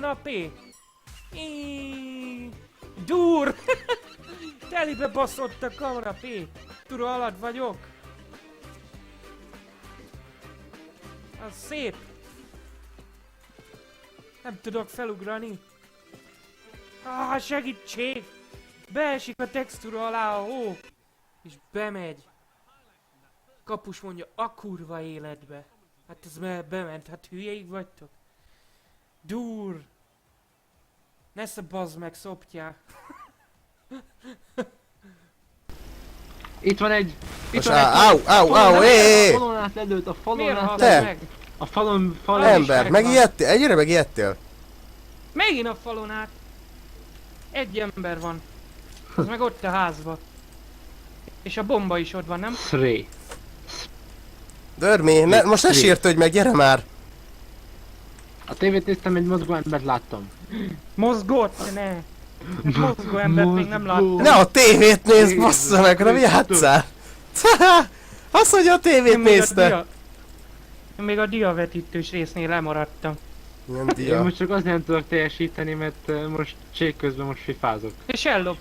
kanapé. Dur! Telibe baszott a kanapé. Tudod, alatt vagyok. Az szép. Nem tudok felugrani. Segítség! Beesik a textúra alá a hó. És bemegy. Kapus mondja, a kurva életbe. Hát ez bement, hát hülyéig vagytok. Dur! Nesze bazd meg, szoptjál. Itt van egy... Most au, A falon át lelőtt, a falon Miért át halsz Te! meg? A falon ember, megvan. megijedtél? Egyre megijedtél? Megint a falon át. Egy ember van. Az meg ott a házba. És a bomba is ott van, nem? Three. Dörmi, most ne sírt, hogy meg, gyere már! A tévét néztem, egy mozgó embert láttam. Mozgott, ne! Mozgó embert még nem láttam. Ne a tévét nézd, bassza meg, nem játsszál! Azt, hogy a tévét nézte! Én még a diavetítős résznél lemaradtam. Nem Én dia. most csak azt nem tudok teljesíteni, mert most cég közben most fifázok. És ellop.